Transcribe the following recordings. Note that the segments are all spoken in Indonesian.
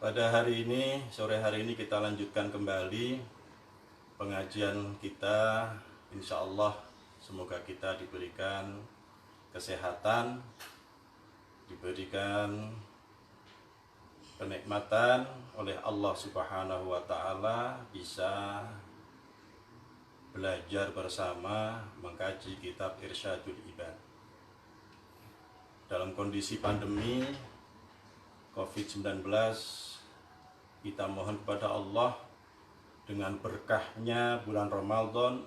Pada hari ini, sore hari ini kita lanjutkan kembali pengajian kita. Insya Allah semoga kita diberikan kesehatan, diberikan kenikmatan oleh Allah Subhanahu wa Ta'ala, bisa belajar bersama mengkaji kitab Irsyadul Ibad. Dalam kondisi pandemi COVID-19, kita mohon kepada Allah dengan berkahnya bulan Ramadan,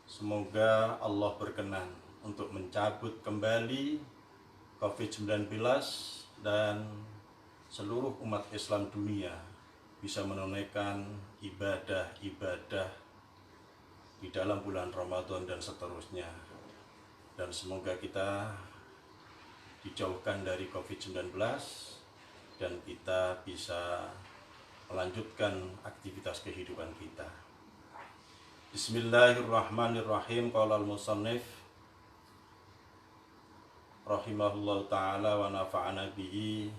semoga Allah berkenan untuk mencabut kembali COVID-19 dan seluruh umat Islam dunia bisa menunaikan ibadah-ibadah di dalam bulan Ramadan dan seterusnya. Dan semoga kita dijauhkan dari COVID-19 dan kita bisa melanjutkan aktivitas kehidupan kita. Bismillahirrahmanirrahim. Qala al-musannif rahimahullahu ta'ala wa nafa'ana bihi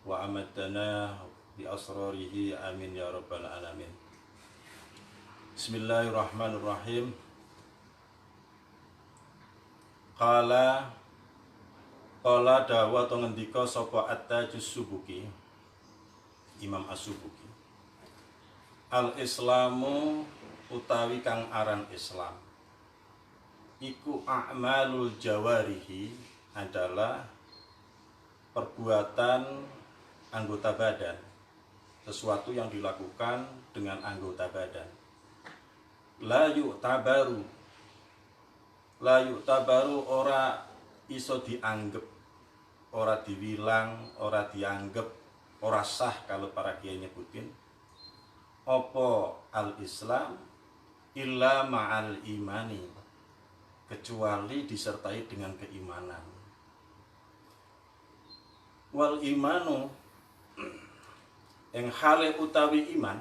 wa amadana bi asrarihi, amin ya rabbal alamin. Bismillahirrahmanirrahim. Qala dawa to ngendika sapa At-Tajus Subuki, Imam As-Subuki, al-islamu utawi kang aran Islam iku a'malul jawarihi, adalah perbuatan anggota badan, sesuatu yang dilakukan dengan anggota badan. La yu'tabaru ora iso dianggep, ora diwilang, ora dianggep, ora sah kalau para kiai nyebutin apa al-Islam illa ma'al imani, kecuali disertai dengan keimanan. Wal imanu ing hale utawi iman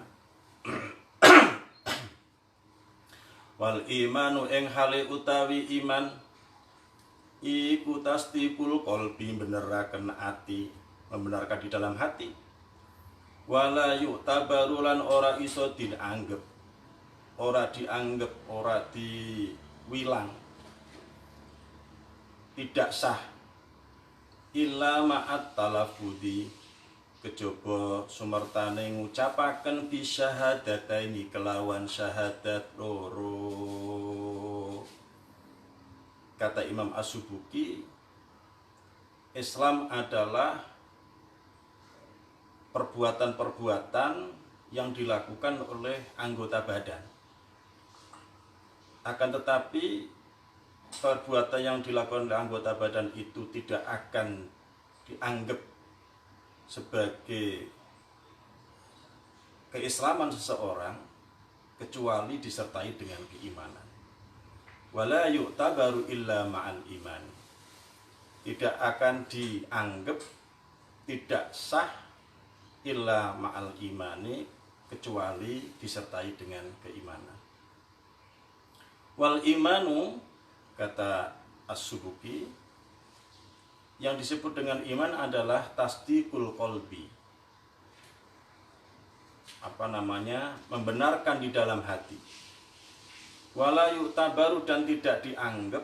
wal imanu ing hale utawi iman iku tasdiqul qalbi, beneraken ati, membenarkan di dalam hati. Wala yu'tabaru lan ora iso dianggep, ora dianggep, ora diwilang, tidak sah illa ma'at talafudi, kejaba sumertane ngucapaken bi syahadataini, kelawan syahadat loro. Kata Imam As-Subuki, Islam adalah perbuatan-perbuatan yang dilakukan oleh anggota badan. Akan tetapi perbuatan yang dilakukan oleh anggota badan itu tidak akan dianggap sebagai keislaman seseorang kecuali disertai dengan keimanan. Wala yu'tabaru illa ma'al iman, tidak akan dianggap, tidak sah illa ma'al imani, kecuali disertai dengan keimanan. Wal imanu, kata As-Subuki, yang disebut dengan iman adalah tasdiqul qalbi, membenarkan di dalam hati. Wala yu'tabaru, dan tidak dianggap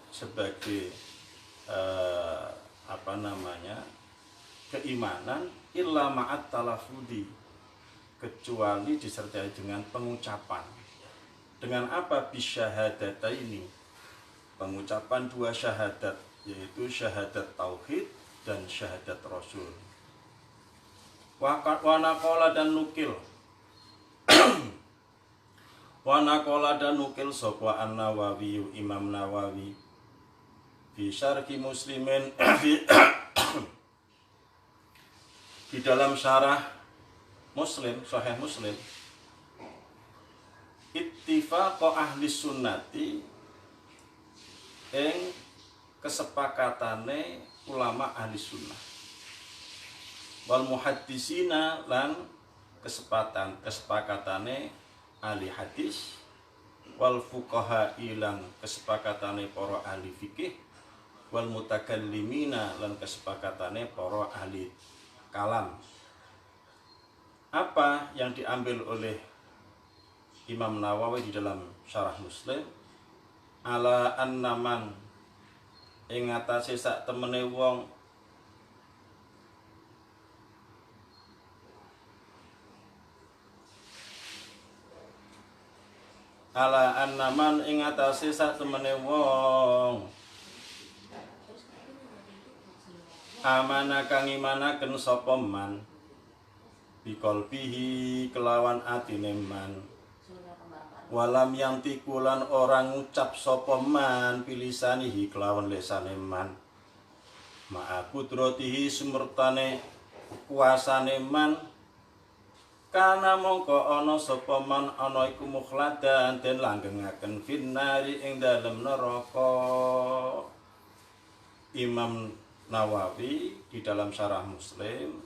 sebagai keimanan illa ma'at talafudi, kecuali disertai dengan pengucapan. Dengan apa? Bisyahadataini, pengucapan dua syahadat, yaitu syahadat tauhid dan syahadat rasul. Wa naqala dan nukil wa naqala dan nukil sapa An-Nawawi, Imam Nawawi, fi syarhi Muslimin di dalam syarah Muslim, Sahih Muslim, ittifaq ahli sunnati, ing kesepakatane ulama ahli sunnah, wal muhaddisina, lan kesepakatane ahli hadis, wal fuqaha, ilang kesepakatane para ahli fikih, wal mutakallimina lan kesepakatane para ahli kalam. Apa yang diambil oleh Imam Nawawi di dalam Syarah Muslim, ala annaman ing atase sak temene wong ala annaman ing atase sak temene wong amana kang imanaken sapa man biqalbihi kelawan atine man walam yang tikulan orang ngucap sapa man pilisanihi kelawan lesane man ma'a kudratihi sumurtane kuasane man kana mongko ana sapa man ana iku mukhladan den langgengaken finnari ing dalem neraka. Imam Nawawi di dalam Syarah Muslim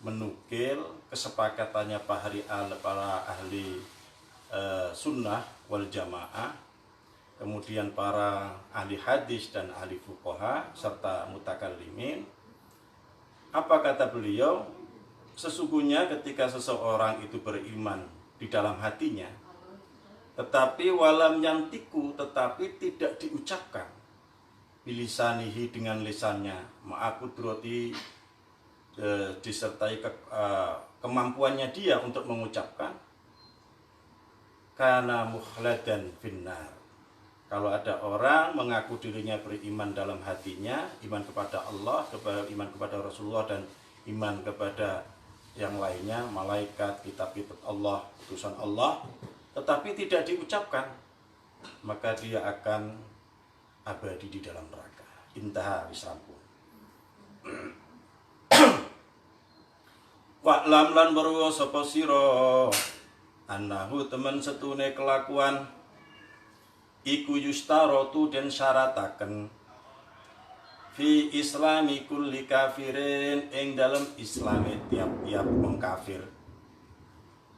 menukil kesepakatannya para ahli sunnah wal jamaah, kemudian para ahli hadis dan ahli fuqaha serta mutakallimin. Apa kata beliau? Sesungguhnya ketika seseorang itu beriman di dalam hatinya, tetapi walam yantiku, tetapi tidak diucapkan, bilisanihi dengan lisannya, ma'akudrati disertai kemampuannya dia untuk mengucapkan, karena mukhladan finnar. Kalau ada orang mengaku dirinya beriman dalam hatinya, iman kepada Allah, iman kepada Rasulullah, dan iman kepada yang lainnya, malaikat, kitab-kitab Allah, utusan Allah, tetapi tidak diucapkan, maka dia akan abadi di dalam neraka. Intaha wisrampun. Wa'lam lan berwa sapa sira annahu temen setune kelakuan iku yustarotu den syarataken fi islami kulli kafirin ing dalam islami tiap-tiap wong kafir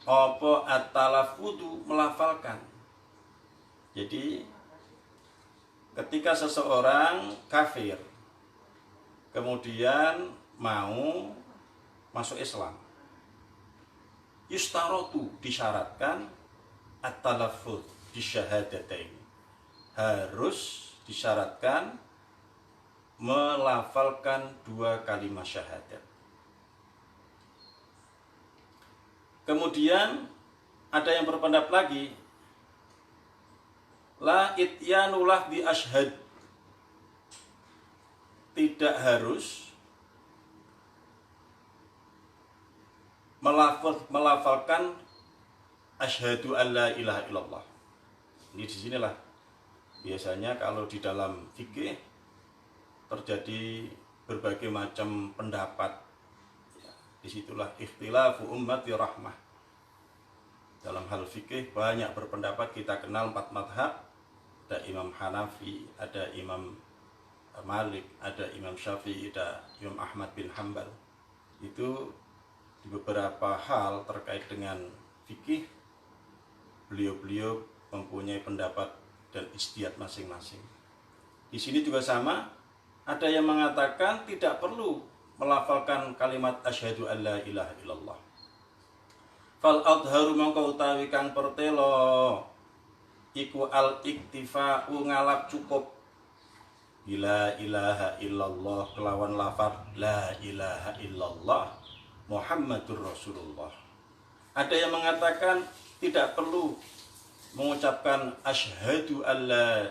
apa at-talaffudu melafalkan. Jadi ketika seseorang kafir kemudian mau masuk Islam, yustarotu disyaratkan at-talaffuz bisyahadatain, harus disyaratkan melafalkan 2 kalimat syahadat. Kemudian ada yang berpendapat lagi, la ityanulah bi ashhad, tidak harus melafalkan asyhadu alla ilaha illallah. Ini disinilah biasanya kalau di dalam fikih terjadi berbagai macam pendapat. Disitulah ikhtilafu ummati rahmah. Dalam hal fikih banyak berpendapat, kita kenal 4 madhab. Ada Imam Hanafi, ada Imam Malik, ada Imam Syafi'i, ada Imam Ahmad bin Hanbal. Itu di beberapa hal terkait dengan fikih, beliau-beliau mempunyai pendapat dan ijtihad masing-masing. Di sini juga sama, ada yang mengatakan tidak perlu melafalkan kalimat asyhadu alla ilaha illallah. Fal adharu mongko utawi kang pertelo iku al iktifa'u ngalap cukup la ilaha illallah kelawan lafaz la ilaha illallah Muhammadur Rasulullah. Ada yang mengatakan tidak perlu mengucapkan asyhadu alla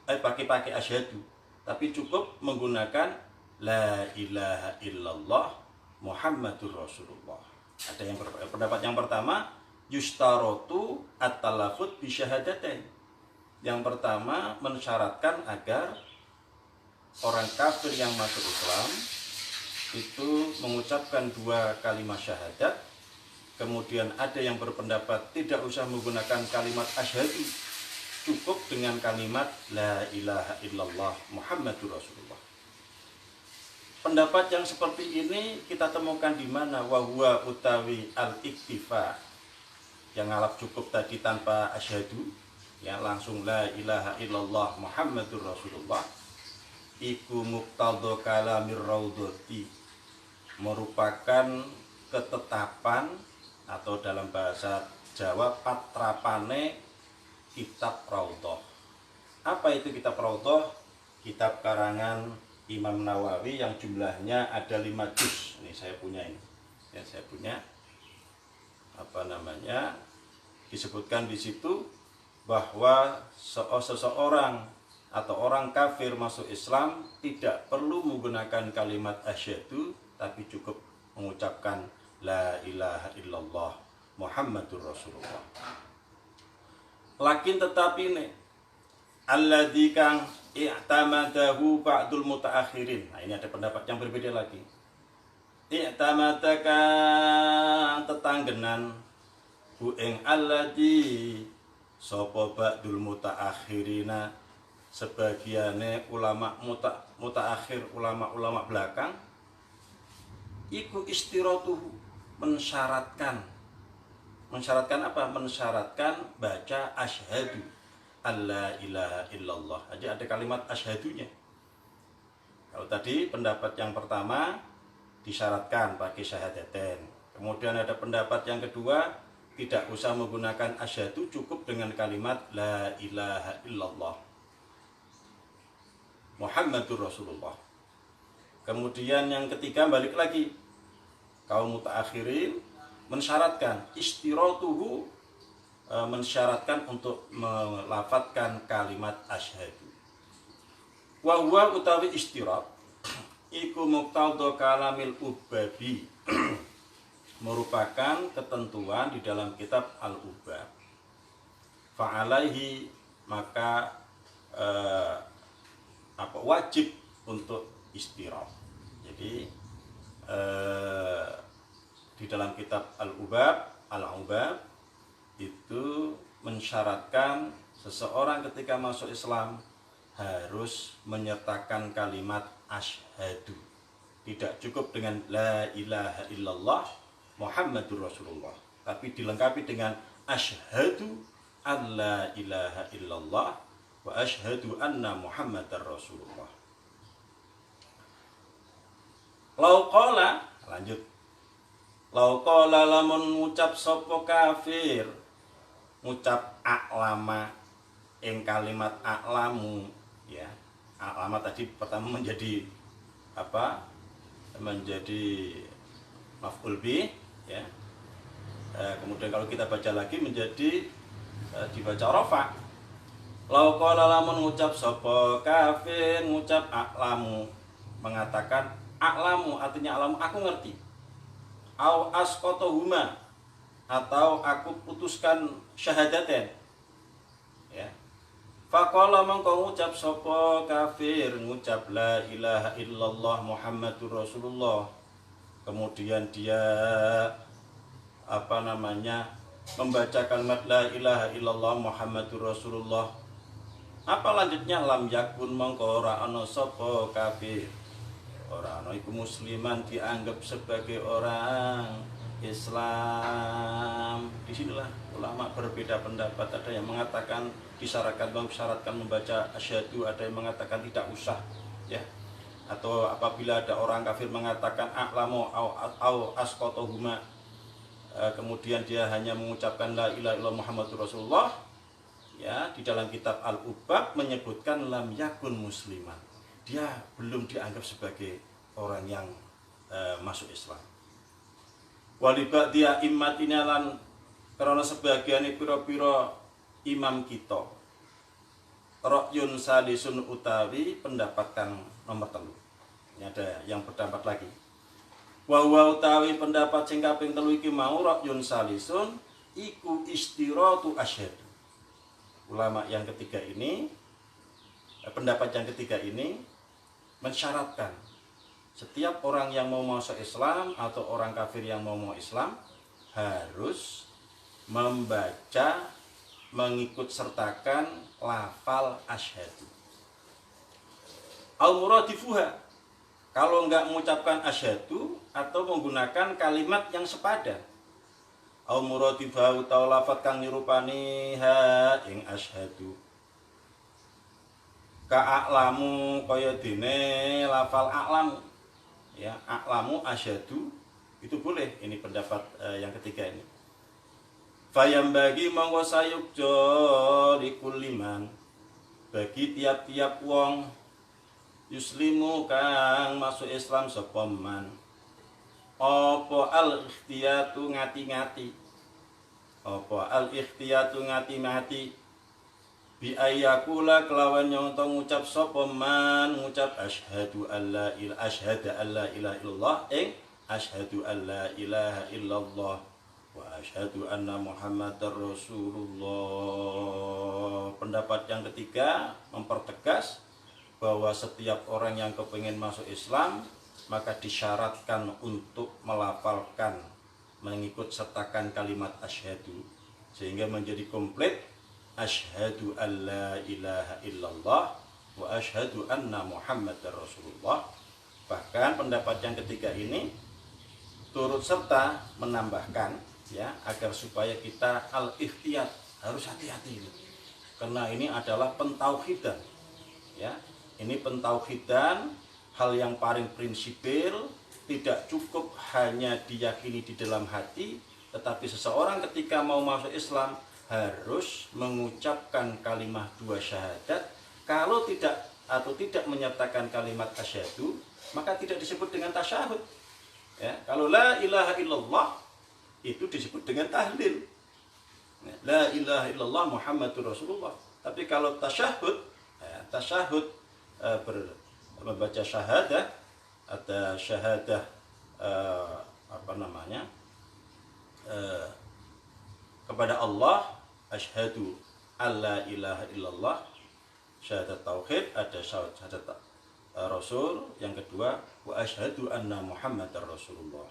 pakai asyhadu, tapi cukup menggunakan la ilaha illallah Muhammadur Rasulullah. Ada yang pendapat yang pertama, yustarotu at-talaffuz bi syahadatain. Yang pertama mensyaratkan agar orang kafir yang masuk Islam itu mengucapkan 2 kalimat syahadat. Kemudian ada yang berpendapat tidak usah menggunakan kalimat asyhadu, cukup dengan kalimat la ilaha illallah Muhammadur Rasulullah. Pendapat yang seperti ini kita temukan di mana? Wa huwa utawi al-iktifa, yang ngalap cukup tadi tanpa asyhadu, ya langsung la ilaha illallah Muhammadur Rasulullah. iku muqtadha kalamir raudhati, merupakan ketetapan atau dalam bahasa Jawa patrapane kitab Raudhah. Apa itu kitab Raudhah? Kitab karangan Imam Nawawi yang jumlahnya ada 5 juz. Ini saya punya ini. Ya, saya punya disebutkan di situ bahwa seseorang atau orang kafir masuk Islam tidak perlu menggunakan kalimat asyhadu, tapi cukup mengucapkan la ilaha illallah Muhammadur Rasulullah. Lakin tetapi ini alladzi kang i'tamadahu ba'dul mutaakhirin. Nah, ini ada pendapat yang berbeda lagi. I'tamadaka tetanggenan hu ing alladzi sapa ba'dul mutaakhirina, sebagiane ulama mutaakhir, ulama belakang, iku istiratuhu, mensyaratkan apa? Mensyaratkan baca asyhadu alla ilaha illallah. Jadi ada kalimat asyhadunya. Kalau tadi pendapat yang pertama disyaratkan pakai syahadaten. Kemudian ada pendapat yang kedua tidak usah menggunakan asyhadu, cukup dengan kalimat la ilaha illallah Muhammadur Rasulullah. Kemudian yang ketiga balik lagi, kaum mutaakhirin mensyaratkan istiratuhu, mensyaratkan untuk melafadzkan kalimat asyhadu. Wa huwa utawi istirat iku muqtadha kalamil ubabi, merupakan ketentuan di dalam kitab Al-Ubab. Fa'alaihi, maka wajib untuk istirat. Jadi di dalam kitab Al-Ubab itu mensyaratkan seseorang ketika masuk Islam harus menyertakan kalimat asyhadu. Tidak cukup dengan la ilaha illallah Muhammadur Rasulullah, tapi dilengkapi dengan asyhadu alla ilaha illallah wa asyhadu anna Muhammadar Rasulullah. Lauqala, lanjut. Lauqala, lamun ngucap sapa kafir, ngucap a'lama ing kalimat a'lamu, ya. A'lama tadi pertama menjadi apa? Menjadi maf'ul bih, ya. Kemudian kalau kita baca lagi menjadi dibaca rafa. Lauqala, lamun ngucap sapa kafir, ngucap a'lamu, mengatakan a'lamu, artinya a'lamu aku ngerti. Au asqatuhuma, atau aku putuskan syahadaten, ya. Faqala, mongko ngucap sapa kafir, ngucap la ilaha illallah Muhammadur Rasulullah. Kemudian dia membaca kalimat la ilaha illallah Muhammadur Rasulullah. Apa lanjutnya? Lam yakun, mongko ora ana sapa kafir, ora ana iku musliman, dianggap sebagai orang Islam. Disinilah ulama berbeda pendapat. Ada yang mengatakan disyaratkan membaca asyhadu, ada yang mengatakan tidak usah, ya. Atau apabila ada orang kafir mengatakan a'lamu au asqatuhuma, kemudian dia hanya mengucapkan la ilaha illallah Muhammadur Rasulullah, ya, di dalam kitab Al-Ubab menyebutkan lam yakun musliman, dia belum dianggap sebagai orang yang masuk Islam. Walibak dia immatina, lan karena sebagian pira-pira imam kita, ra'yun salisun utawi pendapat kang nomor 3. Ini ada yang berpendapat lagi. Wa utawi pendapat sing kaping 3 iki mau ra'yun salisun iku istiratu asyhadu. Ulama yang ketiga ini, pendapat yang ketiga ini mensyaratkan setiap orang yang mau masuk Islam atau orang kafir yang mau Islam harus membaca, mengikut sertakan lafal asyhadu. Al-muradifuha, kalau enggak mengucapkan asyhadu atau menggunakan kalimat yang sepadan. Al-muradifuha utawa lafaz kang nyerupani ha ing asyhadu. Ka'aklamu kaya dene lafal a'lamu. Ya, a'lamu asyhadu itu boleh. Ini pendapat yang ketiga ini. Fayam bagi mongko sayukjo likuliman bagi tiap-tiap wong yuslimu kang masuk Islam sapa man apa al-ikhtiyatu ngati-ngati apa al-ikhtiyatu ngati-ngati bi ayyakula kelawan nyonto ngucap sapa man ngucap asyhadu alla ilaha illallah asyhadu alla ilaha illallah wa asyhadu anna Muhammadar Rasulullah. Pendapat yang ketiga mempertegas bahwa setiap orang yang kepingin masuk Islam maka disyaratkan untuk melafalkan, mengikut sertakan kalimat asyhadu sehingga menjadi komplit asyhadu alla ilaha illallah wa asyhadu anna Muhammadar Rasulullah. Bahkan pendapat yang ketiga ini turut serta menambahkan ya agar supaya kita al-ikhtiyat harus hati-hati karena ini adalah pentauhidan ya, ini pentauhidan, hal yang paling prinsipil, tidak cukup hanya diyakini di dalam hati, tetapi seseorang ketika mau masuk Islam harus mengucapkan kalimat dua syahadat. Kalau tidak atau tidak menyertakan kalimat asyhadu maka tidak disebut dengan tasyahud ya. Kalau la ilaha illallah itu disebut dengan tahlil. La ilaha illallah Muhammadur Rasulullah. Tapi kalau tasyahud, membaca syahadah, ada syahadah kepada Allah, asyhadu alla ilaha illallah, syahadat tauhid, ada syahadat Rasul, yang kedua wa asyhadu anna Muhammadar Rasulullah.